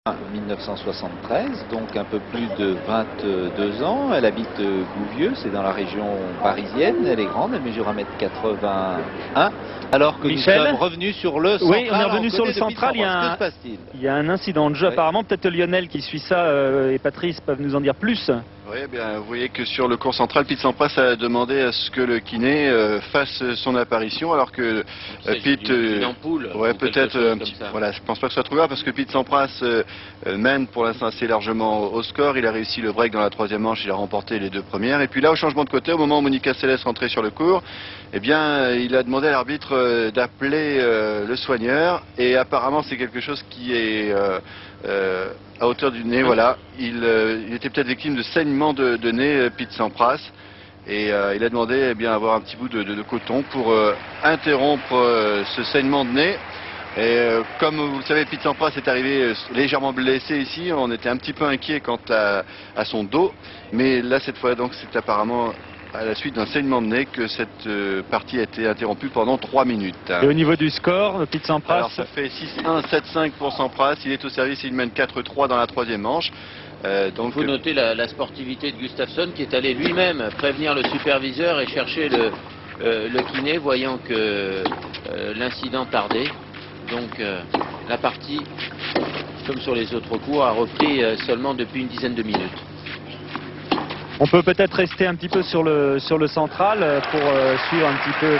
1973, donc un peu plus de 22 ans. Elle habite Gouvieux, c'est dans la région parisienne. Elle est grande, elle mesure 1,81 m. Alors que Michel, nous sommes revenus sur le central. Oui, on est revenu sur le central. Il y a un incident de jeu apparemment. Peut-être Lionel qui suit ça et Patrice peuvent nous en dire plus. Oui, bien, vous voyez que sur le court central, Pete Sampras a demandé à ce que le kiné fasse son apparition, alors que Pete, ouais, peut-être un petit, voilà, je pense pas que ce soit trop grave parce que Pete Sampras mène pour l'instant assez largement au score. Il a réussi le break dans la troisième manche, il a remporté les deux premières. Et puis là, au changement de côté, au moment où Monica Seles rentrait sur le court, eh bien, il a demandé à l'arbitre d'appeler le soigneur. Et apparemment, c'est quelque chose qui est à hauteur du nez, voilà. Il était peut-être victime de saignement de nez, Pete Sampras, et il a demandé eh bien, à avoir un petit bout de coton pour interrompre ce saignement de nez. Et comme vous le savez, Pete Sampras est arrivé légèrement blessé ici. On était un petit peu inquiet quant à son dos, mais là cette fois donc c'est apparemment à la suite d'un saignement de nez que cette partie a été interrompue pendant 3 minutes. Et au niveau du score, Pete Sampras, alors ça fait 6-1, 7-5 pour Sampras. Il est au service, il mène 4-3 dans la troisième manche. Donc, il faut noter la sportivité de Gustafsson qui est allé lui-même prévenir le superviseur et chercher le kiné, voyant que l'incident tardait. Donc la partie, comme sur les autres cours, a repris seulement depuis une dizaine de minutes. On peut peut-être rester un petit peu sur le central pour suivre un petit peu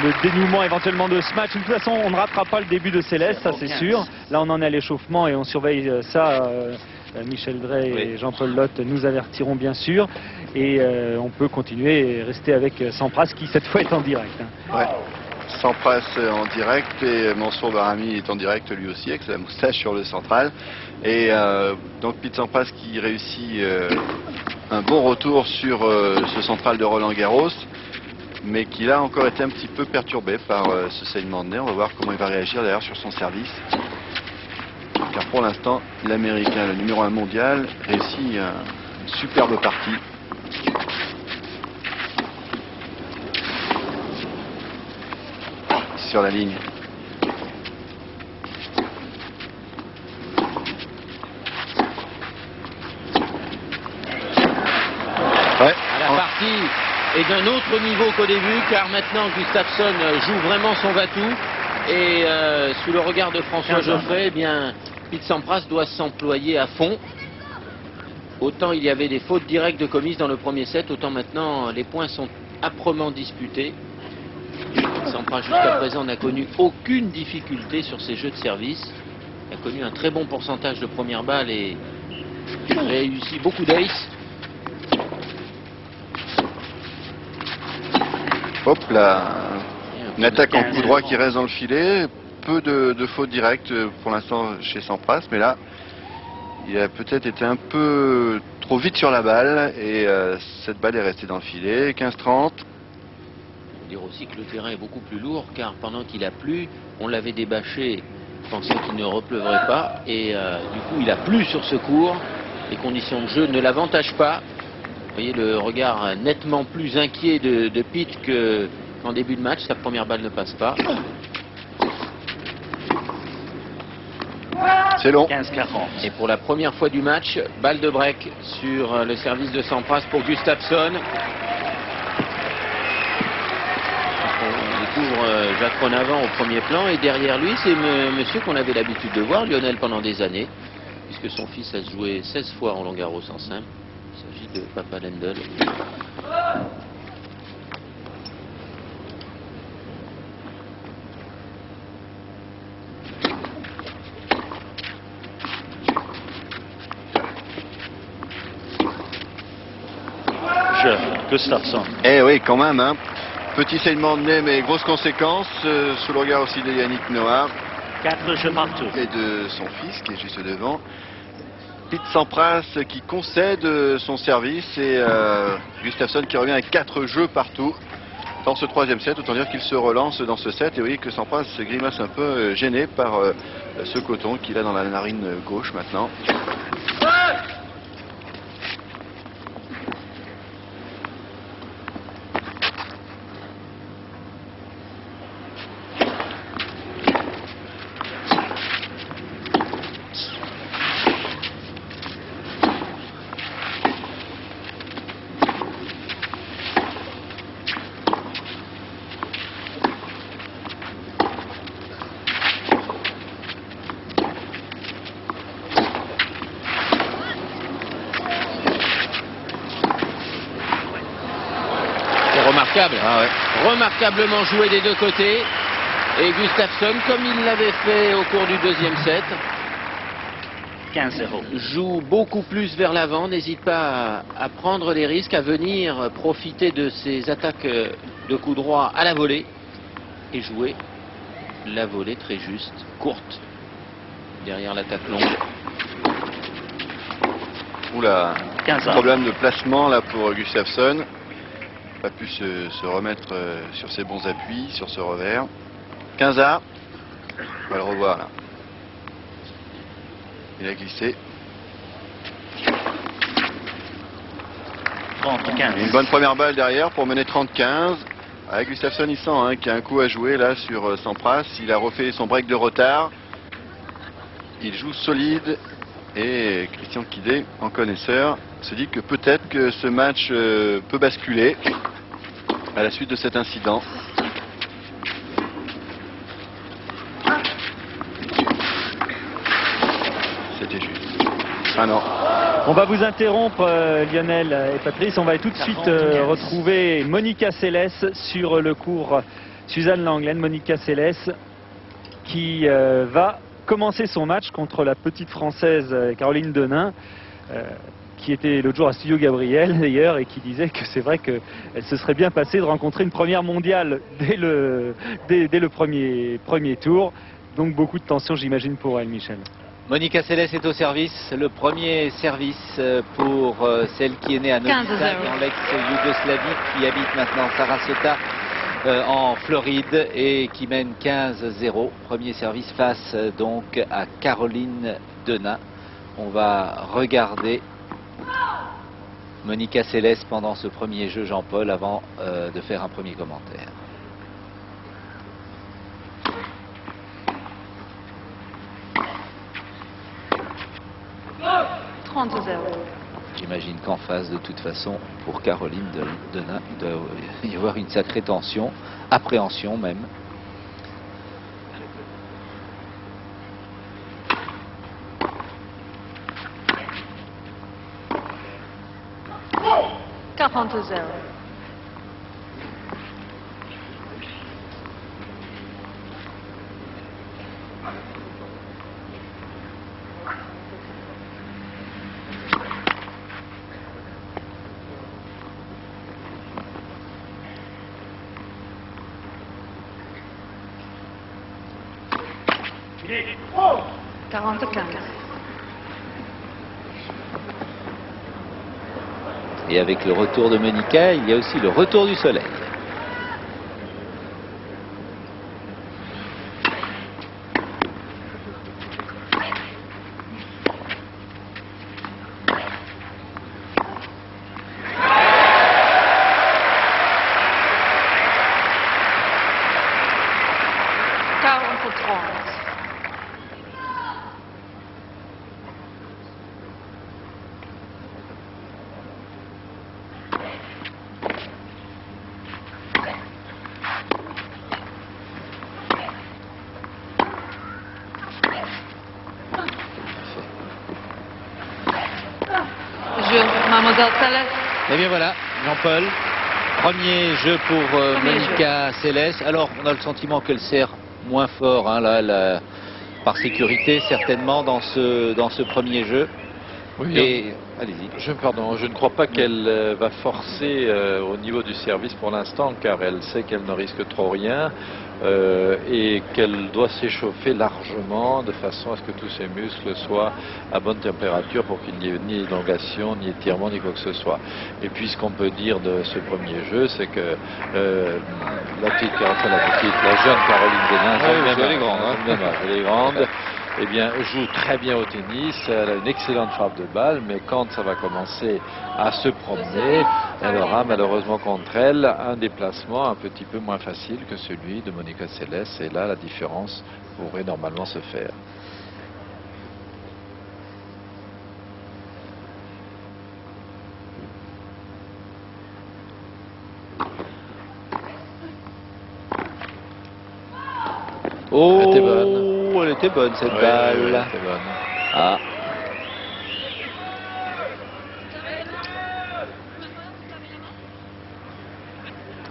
le dénouement éventuellement de ce match. De toute façon, on ne ratera pas le début de Céleste, ça c'est sûr. Là, on en est à l'échauffement et on surveille ça. Michel Drey et Jean-Paul Lotte nous avertiront bien sûr. Et on peut continuer et rester avec Sampras qui cette fois est en direct. Ouais. Sampras en direct et Mansour Bahrami est en direct lui aussi avec sa moustache sur le central. Et donc Pete Sampras qui réussit un bon retour sur ce central de Roland Garros, mais qui a encore été un petit peu perturbé par ce saignement de nez. On va voir comment il va réagir d'ailleurs sur son service. Car pour l'instant, l'Américain, le numéro 1 mondial, réussit une superbe partie. Sur la ligne. Ouais. La partie est d'un autre niveau qu'au début, car maintenant Gustafsson joue vraiment son va-tout. Et sous le regard de François Geoffrey, eh bien, Pete Sampras doit s'employer à fond. Autant il y avait des fautes directes de commises dans le premier set, autant maintenant les points sont âprement disputés. Sampras jusqu'à présent n'a connu aucune difficulté sur ses jeux de service. Il a connu un très bon pourcentage de première balle et réussi beaucoup d'aces. Hop là, une attaque en coup droit qui reste dans le filet. Peu de fautes directes pour l'instant chez Sampras, mais là, il a peut-être été un peu trop vite sur la balle et cette balle est restée dans le filet. 15-30. Dire aussi que le terrain est beaucoup plus lourd car pendant qu'il a plu, on l'avait débâché pensant qu'il ne repleuvrait pas et du coup il a plu sur ce court. Les conditions de jeu ne l'avantagent pas. Vous voyez le regard nettement plus inquiet de Pete qu'en début de match. Sa première balle ne passe pas. C'est long. 15-40. Et pour la première fois du match, balle de break sur le service de Sampras pour Gustafsson. Découvre Jacques Renavant au premier plan et derrière lui c'est monsieur qu'on avait l'habitude de voir, Lionel, pendant des années, puisque son fils a joué 16 fois Roland Garros en simple. Il s'agit de Papa Lendl. Gustafsson. Eh oui, quand même, hein. Petit saignement de nez, mais grosses conséquences, sous le regard aussi de Yannick Noah. 4 jeux partout. Et de son fils qui est juste devant. Pete Sampras qui concède son service et Gustafsson qui revient avec 4 jeux partout dans ce troisième set. Autant dire qu'il se relance dans ce set. Et vous voyez que Sampras se grimace un peu gêné par ce coton qu'il a dans la narine gauche maintenant. remarquable. Ah ouais. Remarquablement joué des deux côtés. Et Gustafsson, comme il l'avait fait au cours du deuxième set, 15-0. joue beaucoup plus vers l'avant, n'hésite pas à prendre les risques, à venir profiter de ses attaques de coup droit à la volée et jouer la volée très juste, courte, derrière l'attaque longue. Oula, 15 problème de placement là pour Gustafsson. Pas pu se remettre sur ses bons appuis, sur ce revers. 15A. On va le revoir là. Il a glissé. 30-15. Une bonne première balle derrière pour mener 30-15. Avec Gustafsson, il sent qu'il y a un coup à jouer là sur Sampras. Il a refait son break de retard. Il joue solide. Et Christian Quidé, en connaisseur, se dit que peut-être que ce match peut basculer à la suite de cet incident. C'était juste. Ah non. On va vous interrompre, Lionel et Patrice. On va tout de suite retrouver Monica Seles sur le cours Suzanne Lenglen. Monica Seles qui va commencer son match contre la petite française Caroline Denain, qui était l'autre jour à Studio Gabriel d'ailleurs, et qui disait que c'est vrai qu'elle se serait bien passée de rencontrer une première mondiale dès le premier tour. Donc beaucoup de tension, j'imagine, pour elle, Michel. Monica Seles est au service. Le premier service pour celle qui est née à Novi Sad, dans l'ex-Yougoslavie, qui habite maintenant Sarasota en Floride et qui mène 15-0. Premier service face donc à Caroline Denain. On va regarder Monica Seles pendant ce premier jeu, Jean-Paul, avant de faire un premier commentaire. J'imagine qu'en face, de toute façon, pour Caroline Denain, il doit y avoir une sacrée tension, appréhension même. Et avec le retour de Monica, il y a aussi le retour du soleil. Et bien voilà, Jean-Paul, premier jeu pour Monica Seles. Alors, on a le sentiment qu'elle sert moins fort, hein, là, par sécurité, certainement, dans ce premier jeu. Oui, et allez-y. Je ne crois pas qu'elle va forcer au niveau du service pour l'instant, car elle sait qu'elle ne risque trop rien et qu'elle doit s'échauffer largement de façon à ce que tous ses muscles soient à bonne température pour qu'il n'y ait ni élongation, ni étirement, ni quoi que ce soit. Et puis ce qu'on peut dire de ce premier jeu, c'est que la jeune Caroline Denain, elle est grande, eh bien, joue très bien au tennis, elle a une excellente frappe de balle, mais quand ça va commencer à se promener, elle aura malheureusement contre elle un déplacement un petit peu moins facile que celui de Monica Seles, et là la différence pourrait normalement se faire. Oh, elle était bonne. Elle était bonne cette Oui, balle. oui, elle était bonne. Ah.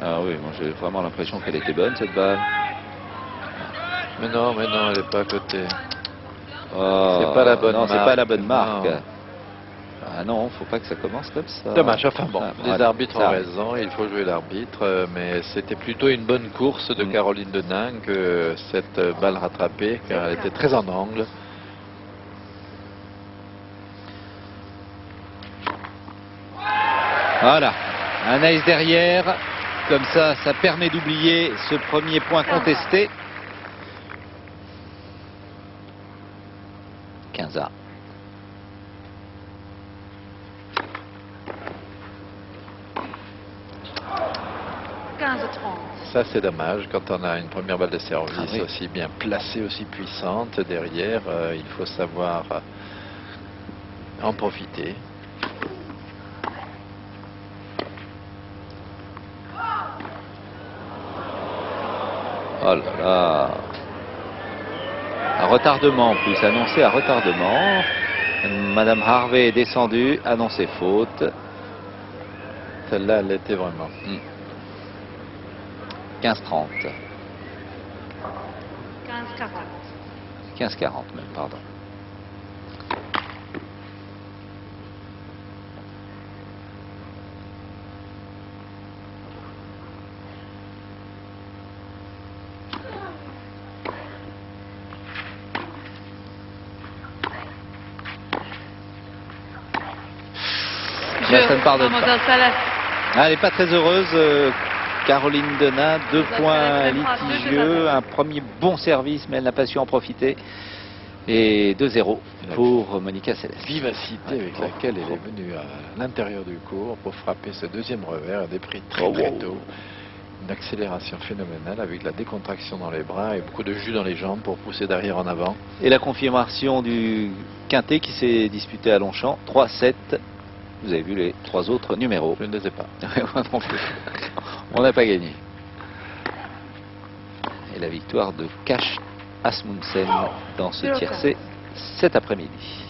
Ah oui, moi j'ai vraiment l'impression qu'elle était bonne cette balle. Mais non, elle n'est pas à côté. Oh, c'est pas la bonne non, marque. c'est pas la bonne marque. Non. Ah non, faut pas que ça commence comme ça. Dommage, enfin bon, les voilà, arbitres ont raison, il faut jouer l'arbitre, mais c'était plutôt une bonne course de Caroline Denain que cette balle rattrapée, car elle était très en angle. Voilà, un ace derrière, comme ça permet d'oublier ce premier point contesté. 15-1. Ça c'est dommage, quand on a une première balle de service aussi bien placée, aussi puissante derrière, il faut savoir en profiter. Oh là là. Un retardement en plus, annoncé à retardement. Madame Harvey est descendue, annoncé faute. Celle-là, elle l'était vraiment. 15-30. 15-40. 15-40 même, pardon. Ça ne pardonne pas. Elle n'est pas très heureuse. Caroline Denain, 2 points litigieux, un premier bon service, mais elle n'a pas su en profiter. Et 2-0 pour Monica Seles. Vivacité avec laquelle elle est venue à l'intérieur du court pour frapper ce deuxième revers, elle a pris très tôt. Une accélération phénoménale avec la décontraction dans les bras et beaucoup de jus dans les jambes pour pousser derrière en avant. Et la confirmation du quintet qui s'est disputé à Longchamp, 3-7. Vous avez vu les 3 autres numéros. Je ne les ai pas. On n'a pas gagné. Et la victoire de Cash Asmundsen dans ce tiercé cet après-midi.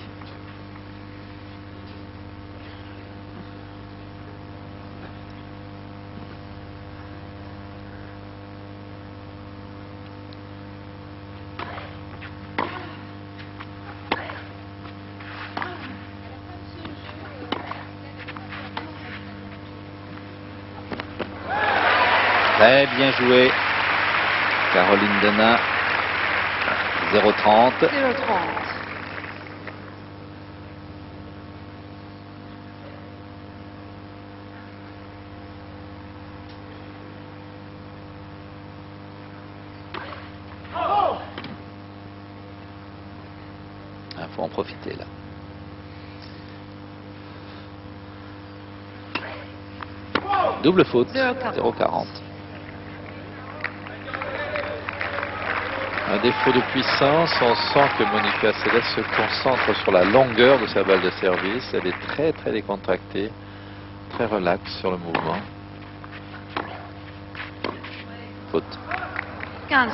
Très bien joué. Caroline Denain. 0-30. 0-30. Il faut en profiter là. Double faute. 0-40. Un défaut de puissance, on sent que Monica Seles se concentre sur la longueur de sa balle de service. Elle est très très décontractée, très relaxe sur le mouvement. Faute. 15-40.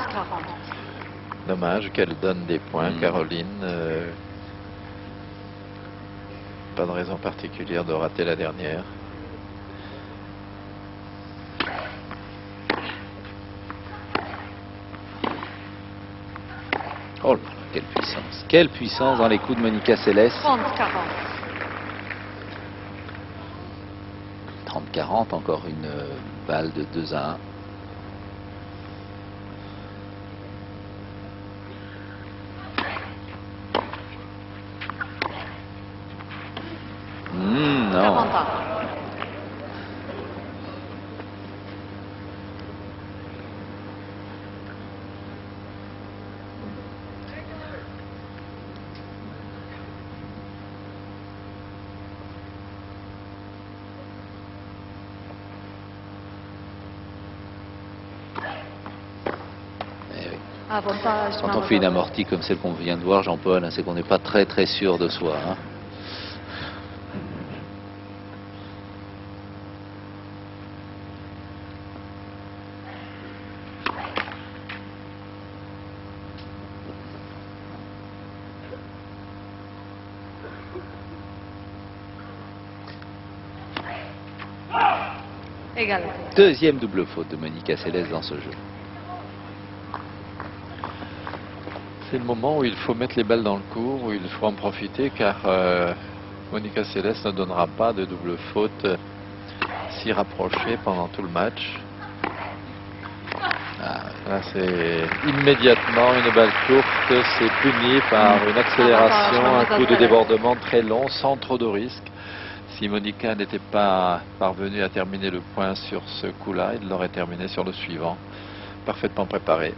Dommage qu'elle donne des points, Caroline. Pas de raison particulière de rater la dernière. Oh là là, quelle puissance. Quelle puissance dans les coups de Monica Seles. 30-40. 30-40, encore une balle de 2-1. Non. Quand on fait une amortie comme celle qu'on vient de voir, Jean-Paul, c'est qu'on n'est pas très très sûr de soi. Hein. Égalité. Deuxième double faute de Monica Seles dans ce jeu. C'est le moment où il faut mettre les balles dans le cours, où il faut en profiter, car Monica Seles ne donnera pas de double faute si rapprochée pendant tout le match. Là, c'est immédiatement une balle courte, c'est puni par une accélération, un coup de débordement très long, sans trop de risque. Si Monica n'était pas parvenue à terminer le point sur ce coup-là, il l'aurait terminé sur le suivant, parfaitement préparé.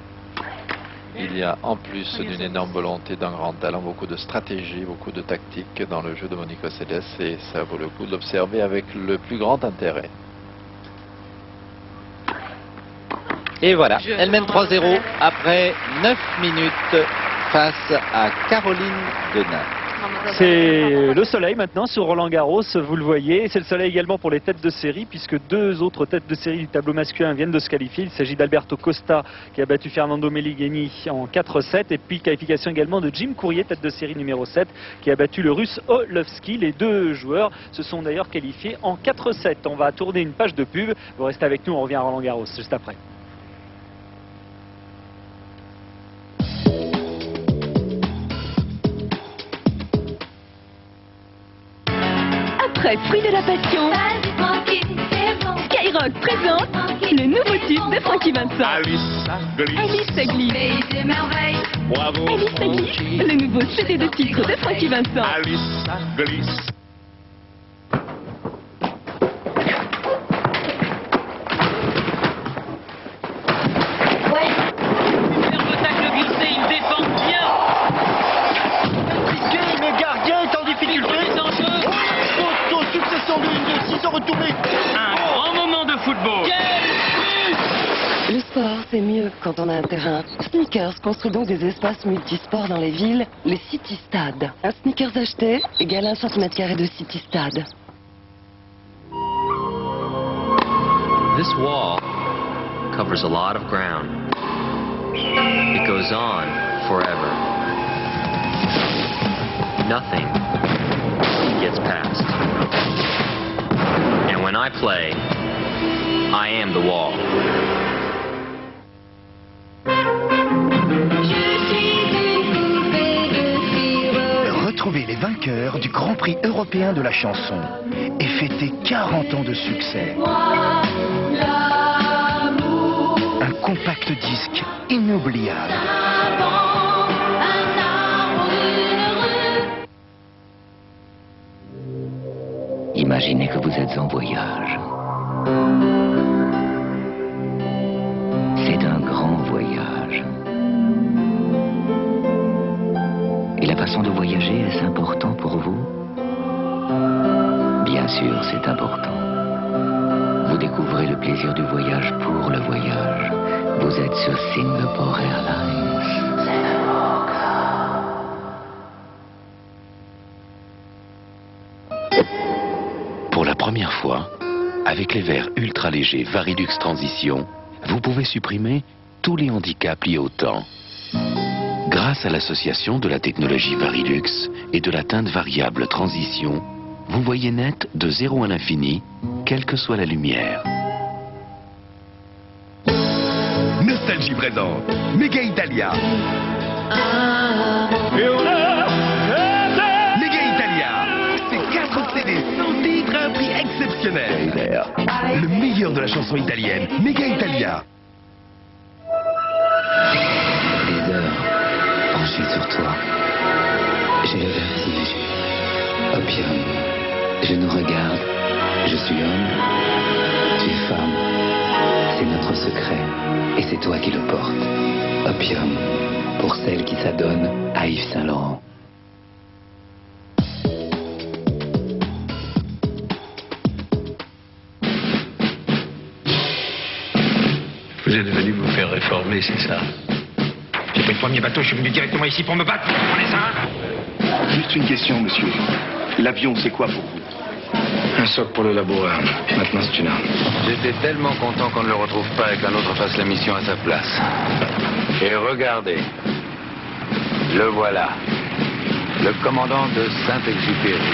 Il y a en plus d'une énorme volonté, d'un grand talent, beaucoup de stratégie, beaucoup de tactique dans le jeu de Monica Seles, et ça vaut le coup de l'observer avec le plus grand intérêt. Et voilà, elle mène 3-0 après 9 minutes face à Caroline Denain. C'est le soleil maintenant sur Roland Garros, vous le voyez. C'est le soleil également pour les têtes de série, puisque deux autres têtes de série du tableau masculin viennent de se qualifier. Il s'agit d'Alberto Costa qui a battu Fernando Meligeni en 4-7. Et puis qualification également de Jim Courier, tête de série numéro 7, qui a battu le russe Olovski. Les deux joueurs se sont d'ailleurs qualifiés en 4-7. On va tourner une page de pub. Vous restez avec nous, on revient à Roland Garros juste après. Après Fruit de la Passion, Skyrock présente le nouveau tube de Francky Vincent. Alice glisse. Alice glisse. Alice glisse, le nouveau CD de titre de Francky Vincent. Alice glisse. Le sport, c'est mieux quand on a un terrain. Sneakers construit donc des espaces multisports dans les villes, les city-stades. Un sneakers acheté égale 1 cm² de city-stade. This wall covers a lot of ground. It goes on forever. Nothing gets past. And when I play, I am the wall. Retrouvez les vainqueurs du Grand Prix européen de la chanson et fêtez 40 ans de succès. Un compact disque inoubliable. Imaginez que vous êtes en voyage. C'est un grand voyage. Et la façon de voyager, est-ce important pour vous? Bien sûr, c'est important. Vous découvrez le plaisir du voyage pour le voyage. Vous êtes sur Singapore Airlines. Pour la première fois, avec les verres ultra légers Varilux Transition, vous pouvez supprimer tous les handicaps liés au temps. Grâce à l'association de la technologie Varilux et de la teinte variable Transition, vous voyez net de 0 à l'infini, quelle que soit la lumière. Nostalgie présente Mega Italia. Mega Italia, c'est 4 CD sans titre à un prix exceptionnel. Le meilleur de la chanson italienne, Mega Italia. Des heures penchées sur toi. J'ai le vertige. Opium. Je nous regarde. Je suis homme. Tu es femme. C'est notre secret. Et c'est toi qui le portes. Opium. Pour celle qui s'adonne à Yves Saint Laurent. Vous êtes venu vous faire réformer, c'est ça? J'ai pris le premier bateau, je suis venu directement ici pour me battre. Vous comprenez ça? Juste une question, monsieur. L'avion, c'est quoi pour vous? Un soc pour le laboureur. Maintenant, c'est une arme. J'étais tellement content qu'on ne le retrouve pas et qu'un autre fasse la mission à sa place. Et regardez. Le voilà. Le commandant de Saint-Exupéry.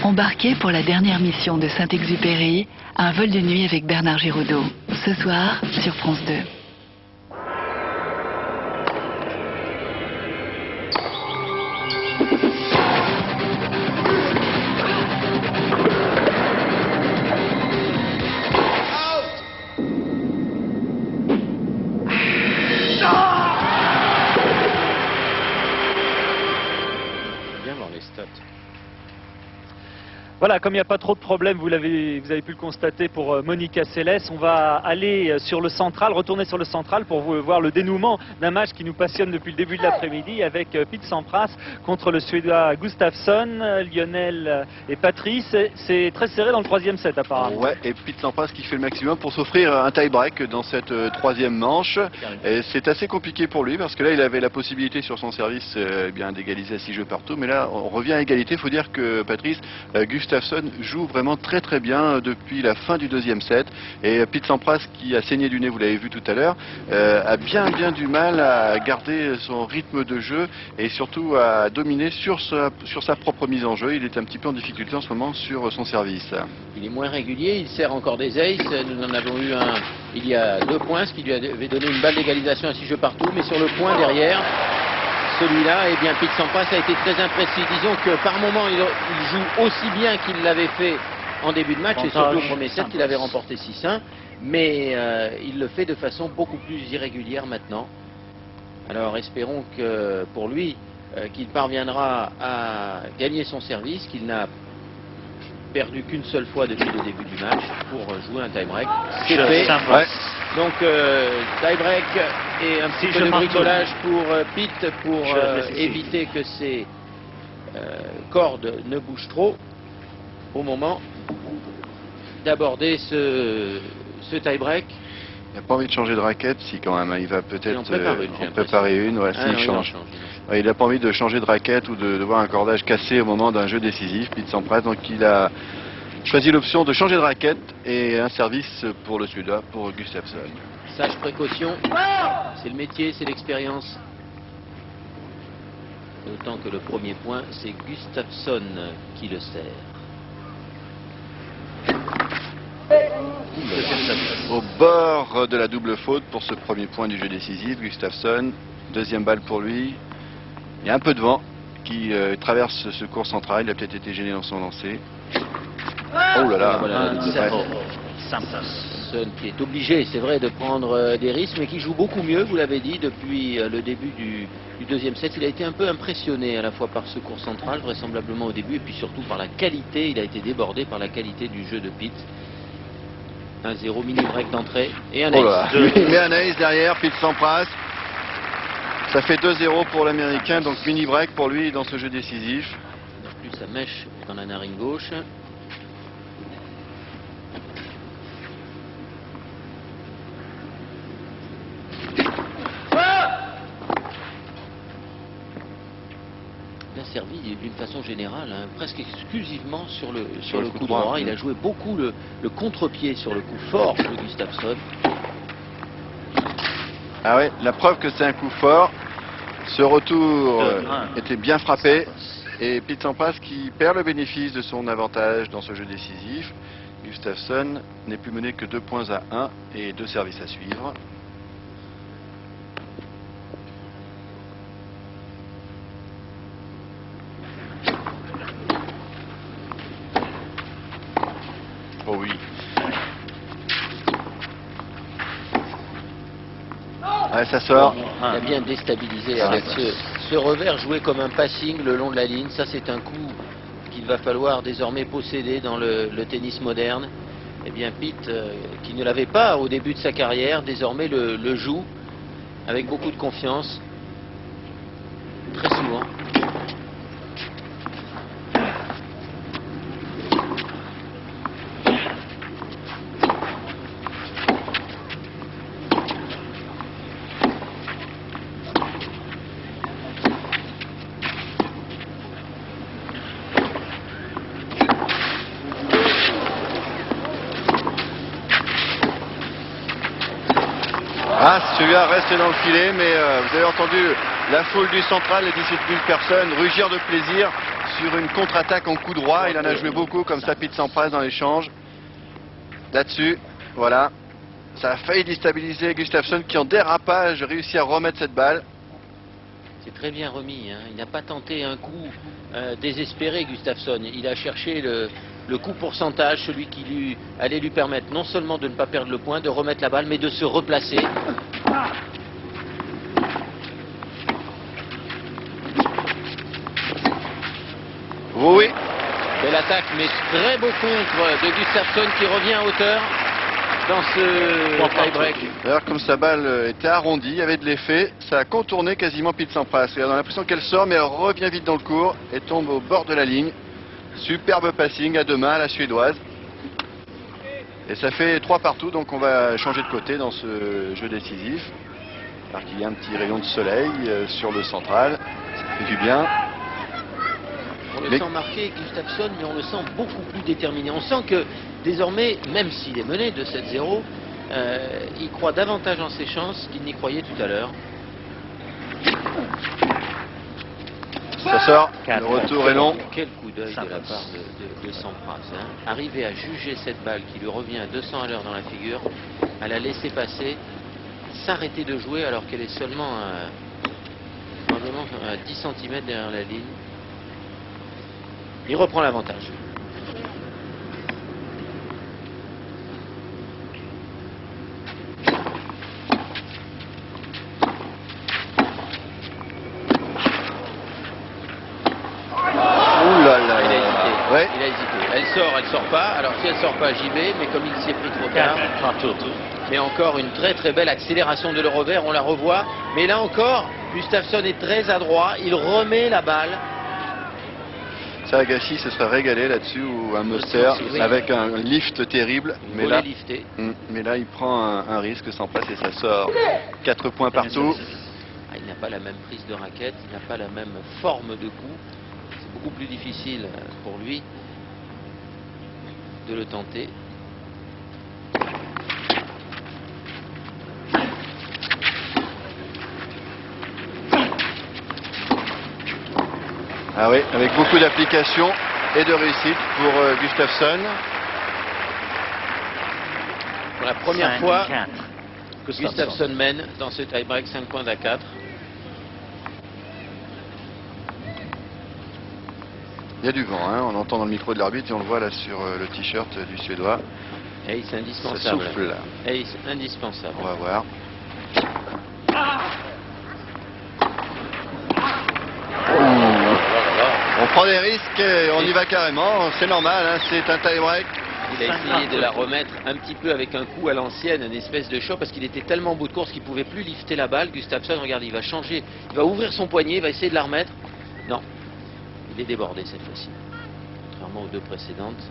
Embarquez pour la dernière mission de Saint-Exupéry, un vol de nuit avec Bernard Giraudot. Ce soir, sur France 2. Voilà, comme il n'y a pas trop de problèmes, vous avez pu le constater pour Monica Seles, on va aller sur le central, retourner sur le central pour vous voir le dénouement d'un match qui nous passionne depuis le début de l'après-midi avec Pete Sampras contre le Suédois Gustafsson, Lionel et Patrice. C'est très serré dans le troisième set apparemment. Ouais, et Pete Sampras qui fait le maximum pour s'offrir un tie-break dans cette troisième manche. C'est assez compliqué pour lui parce que là il avait la possibilité sur son service d'égaliser à 6 jeux partout, mais là on revient à égalité. Il faut dire que Patrice Gustafsson joue vraiment très très bien depuis la fin du deuxième set, et Pete Sampras, qui a saigné du nez, vous l'avez vu tout à l'heure, a bien du mal à garder son rythme de jeu et surtout à dominer sur sa propre mise en jeu. Il est un petit peu en difficulté en ce moment sur son service. Il est moins régulier, il sert encore des aces. Nous en avons eu un il y a 2 points, ce qui lui avait donné une balle d'égalisation à 6 jeux partout, mais sur le point derrière, celui-là, eh bien, Pete Sampras a été très imprécis. Disons que par moment, il joue aussi bien qu'il l'avait fait en début de match, et surtout au premier set qu'il avait remporté 6-1, mais il le fait de façon beaucoup plus irrégulière maintenant. Alors espérons que pour lui, qu'il parviendra à gagner son service, qu'il n'a perdu qu'une seule fois depuis le début du match pour jouer un tie-break. C'est fait. Ouais. Donc tie-break et un petit peu de bricolage pour Pete pour éviter que ses cordes ne bougent trop au moment d'aborder ce tie-break. Il n'a pas envie de changer de raquette, si quand même, il va peut-être en préparer une, ouais, s'il change. Ouais, il n'a pas envie de changer de raquette ou de voir un cordage cassé au moment d'un jeu décisif, Pete Sampras, donc il a choisi l'option de changer de raquette et un service pour le Suédois, pour Gustafsson. Sage précaution, c'est le métier, c'est l'expérience. D'autant que le premier point, c'est Gustafsson qui le sert. Au bord de la double faute pour ce premier point du jeu décisif, Gustafsson, deuxième balle pour lui. Il y a un peu de vent qui traverse ce court central, il a peut-être été gêné dans son lancer. Oh là là, Sampson qui est obligé, c'est vrai, de prendre des risques, mais qui joue beaucoup mieux, vous l'avez dit, depuis le début du deuxième set. Il a été un peu impressionné à la fois par ce court central, vraisemblablement au début, et puis surtout par la qualité, il a été débordé par la qualité du jeu de Pete. 1-0, mini break d'entrée et un ace. Il met un ace derrière, Pete Sampras. Ça fait 2-0 pour l'Américain, donc mini break pour lui dans ce jeu décisif. En plus, sa mèche dans la narine gauche. Il a servi d'une façon générale, hein, presque exclusivement sur le coup droit. Il a joué beaucoup le contre-pied sur le coup fort de Gustafsson. Ah ouais, la preuve que c'est un coup fort. Ce retour était bien frappé. Et Pete Sampras qui perd le bénéfice de son avantage dans ce jeu décisif. Gustafsson n'est plus mené que 2 points à 1 et 2 services à suivre. Oh oui. Ouais, ça sort. Il a bien déstabilisé avec ce revers joué comme un passing le long de la ligne. Ça, c'est un coup qu'il va falloir désormais posséder dans le tennis moderne. Eh bien, Pete, qui ne l'avait pas au début de sa carrière, désormais le joue avec beaucoup de confiance. Très souvent. Ah, celui-là reste dans le filet, mais vous avez entendu la foule du central, les 17 000 personnes, rugir de plaisir sur une contre-attaque en coup droit. Il en a joué beaucoup comme ça, Pete Sampras, dans l'échange. Là-dessus, voilà. Ça a failli déstabiliser Gustafsson qui, en dérapage, réussit à remettre cette balle. C'est très bien remis. Hein. Il n'a pas tenté un coup désespéré, Gustafsson. Il a cherché le coup pourcentage, celui qui allait lui permettre non seulement de ne pas perdre le point, de remettre la balle, mais de se replacer. Oui. Belle attaque, mais très beau contre de Gustafsson qui revient à hauteur dans ce tie-break. D'ailleurs, comme sa balle était arrondie, il y avait de l'effet, ça a contourné quasiment Pete Sampras. On a l'impression qu'elle sort, mais elle revient vite dans le court et tombe au bord de la ligne. Superbe passing à deux mains à la suédoise. Et ça fait 3 partout, donc on va changer de côté dans ce jeu décisif. Alors qu'il y a un petit rayon de soleil sur le central, ça fait du bien. On le sent marqué, Gustafsson, mais on le sent beaucoup plus déterminé. On sent que désormais, même s'il est mené de 7-0, il croit davantage en ses chances qu'il n'y croyait tout à l'heure. Ça sort, le retour est long. Quel coup d'œil de la part de Sampras. Hein. Arriver à juger cette balle qui lui revient à 200 à l'heure dans la figure, à la laisser passer, s'arrêter de jouer alors qu'elle est seulement probablement à 10 cm derrière la ligne. Il reprend l'avantage. Ouais. Il a hésité. Elle sort pas. Alors si elle sort pas, j'y vais, mais comme il s'y est pris trop tard. Mais encore une très très belle accélération de le revers, on la revoit. Mais là encore, Gustafsson est très adroit, il remet la balle. Ça, Agassi se serait régalé là-dessus, ou un Muster, oui, avec un lift terrible. Mais là, il prend un risque sans passer, ça sort. 4 points partout. Il n'a pas la même prise de raquette, il n'a pas la même forme de coup. C'est beaucoup plus difficile pour lui de le tenter. Ah oui, avec beaucoup d'application et de réussite pour Gustafsson. Pour la première fois, Gustafsson mène dans ce tie-break 5 points à 4. Il y a du vent, hein, on entend dans le micro de l'arbitre et on le voit là sur le t-shirt du Suédois. Ace indispensable. Ça souffle là. Ace indispensable. On va voir. On prend des risques et on y va carrément, c'est normal, hein, c'est un tie-break. Il a essayé de la remettre un petit peu avec un coup à l'ancienne, une espèce de choc, parce qu'il était tellement au bout de course qu'il ne pouvait plus lifter la balle. Gustafsson, regarde, il va changer, il va ouvrir son poignet, il va essayer de la remettre. Non, il est débordé cette fois-ci, contrairement aux deux précédentes.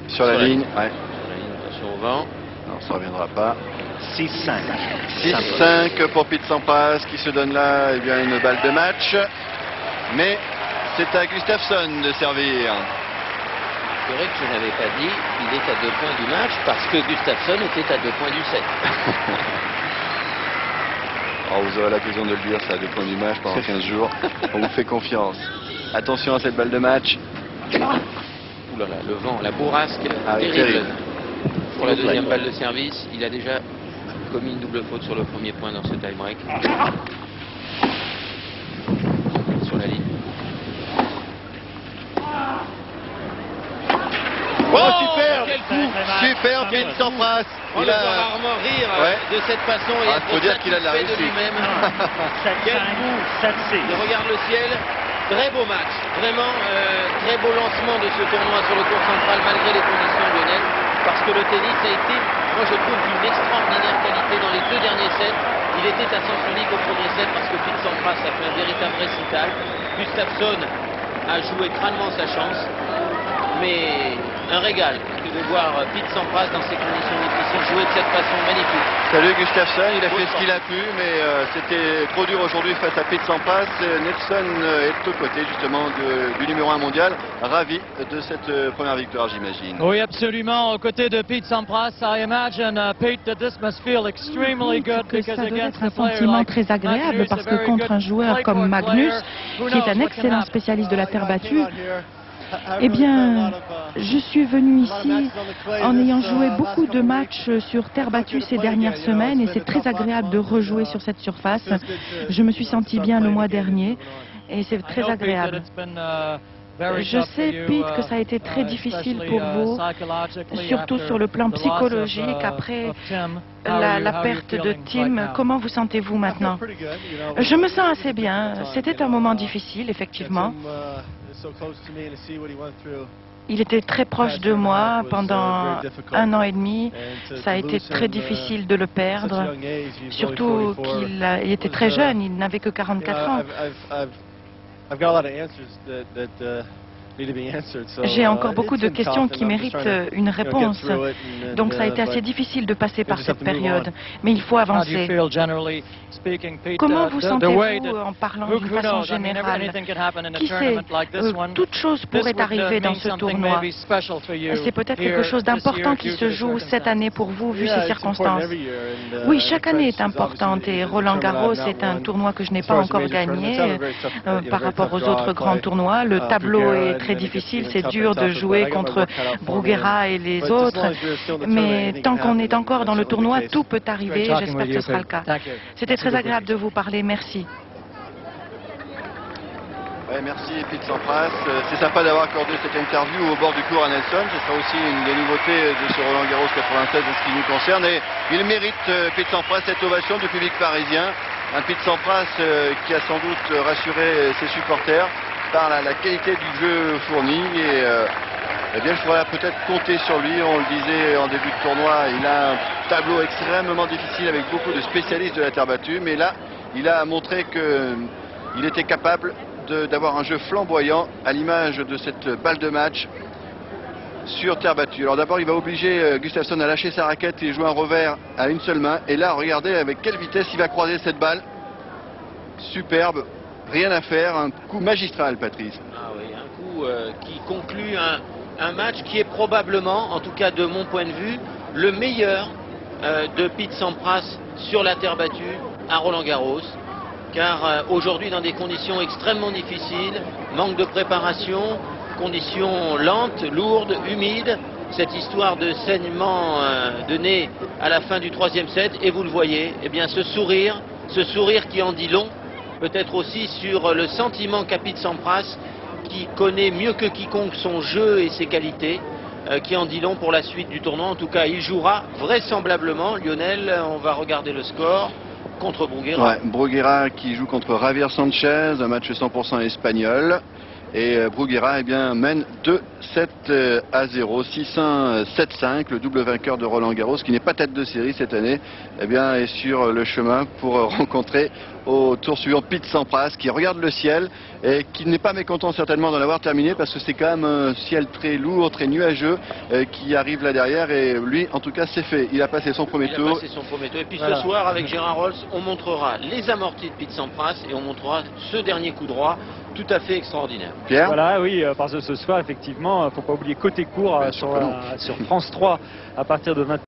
Sur la ligne, ouais. Sur la ligne, attention au vent. Non, ça ne reviendra pas. 6-5. 6-5 pour Pete Sampras qui se donne là une balle de match. Mais c'est à Gustafsson de servir. C'est vrai que je n'avais pas dit qu'il est à 2 points du match parce que Gustafsson était à 2 points du set. Oh, vous aurez l'occasion de le dire, c'est à 2 points du match pendant 15 jours. On vous fait confiance. Attention à cette balle de match. Ouh là là, le vent, la bourrasque terrible. Pour la deuxième balle de service, il a déjà commis une double faute sur le premier point dans ce tie-break. Sur la ligne. Oh, super! Super, Pete Sampras! On le voit rarement rire de cette façon et faut dire qu'il a de la réussite. lui-même. Quel coup! Il regarde le ciel. Très beau match. Vraiment, très beau lancement de ce tournoi sur le court central malgré les conditions lyonnaises. Parce que le tennis a été, moi je trouve, d'une extraordinaire qualité dans les 2 derniers sets. Il était à sens unique au premier set parce que Pete Sampras a fait un véritable récital. Gustafsson a joué crânement sa chance. mais un régal que de voir Pete Sampras dans ces conditions difficiles jouer de cette façon magnifique. Salut Gustafsson, il a fait ce qu'il a pu, mais c'était trop dur aujourd'hui face à Pete Sampras. Nelson est aux côtés justement du numéro 1 mondial, ravi de cette première victoire, j'imagine. Oui, absolument, aux côtés de Pete Sampras. I imagine, Pete, that this must feel extremely good que because ça doit against être un a player sentiment like très agréable Magnus, parce a que very contre un good joueur comme play-point Magnus, player, qui est who un knows what excellent can happen. spécialiste de la terre battue, eh bien, je suis venu ici en ayant joué beaucoup de matchs sur terre battue ces dernières semaines et c'est très agréable de rejouer sur cette surface. Je me suis senti bien le mois dernier et c'est très agréable. Je sais, Pete, que ça a été très difficile pour vous, surtout sur le plan psychologique, après la perte de Tim. Comment vous sentez-vous maintenant? Je me sens assez bien. C'était un moment difficile, effectivement. Il était très proche de moi pendant 1 an et demi. Ça a été très difficile de le perdre, surtout qu'il était très jeune, il n'avait que 44 ans. J'ai encore beaucoup de questions qui méritent une réponse. Donc ça a été assez difficile de passer par cette période. Mais il faut avancer. Comment vous sentez-vous en parlant d'une façon générale? Qui sait, toute chose pourrait arriver dans ce tournoi. C'est peut-être quelque chose d'important qui se joue cette année pour vous, vu ces circonstances. Oui, chaque année est importante et Roland Garros est un tournoi que je n'ai pas encore gagné par rapport aux autres grands tournois. Le tableau est très difficile, c'est dur de jouer contre Bruguera et les autres, mais tant qu'on est encore dans le tournoi, tout peut arriver, j'espère que ce sera le cas. C'était très agréable de vous parler, merci. Ouais, merci Pete Sampras. C'est sympa d'avoir accordé cette interview au bord du cours à Nelson. Ce sera aussi une des nouveautés de ce Roland Garros 96 en ce qui nous concerne. Et il mérite, Pete Sampras, cette ovation du public parisien. Un Pete Sampras qui a sans doute rassuré ses supporters par la qualité du jeu fourni. Et eh bien, il faudra peut-être compter sur lui. On le disait en début de tournoi, il a un tableau extrêmement difficile avec beaucoup de spécialistes de la terre battue. Mais là, il a montré qu'il était capable d'avoir un jeu flamboyant à l'image de cette balle de match sur terre battue. Alors d'abord, il va obliger Gustafsson à lâcher sa raquette et jouer un revers à une seule main. Et là, regardez avec quelle vitesse il va croiser cette balle. Superbe, rien à faire, un coup magistral, Patrice. Ah oui, un coup qui conclut un match qui est probablement, en tout cas de mon point de vue, le meilleur de Pete Sampras sur la terre battue à Roland Garros. Car aujourd'hui, dans des conditions extrêmement difficiles, manque de préparation, conditions lentes, lourdes, humides, cette histoire de saignement de nez à la fin du 3e set, et vous le voyez, eh bien ce sourire qui en dit long, peut-être aussi sur le sentiment qu'a Pete Sampras, qui connaît mieux que quiconque son jeu et ses qualités, qui en dit long pour la suite du tournoi. En tout cas, il jouera vraisemblablement, Lionel, on va regarder le score, contre Bruguera. Ouais, Bruguera qui joue contre Javier Sanchez, un match 100% espagnol. Et Bruguera mène 2-7 à 0, 6-1, 7-5, le double vainqueur de Roland Garros, qui n'est pas tête de série cette année, est sur le chemin pour rencontrer au tour suivant Pete Sampras, qui regarde le ciel et qui n'est pas mécontent certainement d'en avoir terminé, parce que c'est quand même un ciel très lourd, très nuageux qui arrive là derrière, et lui en tout cas c'est fait, il a passé son premier tour. Et puis ce soir avec Gérard Rolls, on montrera les amortis de Pete Sampras et on montrera ce dernier coup droit tout à fait extraordinaire. Pierre ? Voilà, oui, parce que ce soir, effectivement, il ne faut pas oublier côté court sur France 3 à partir de 20h.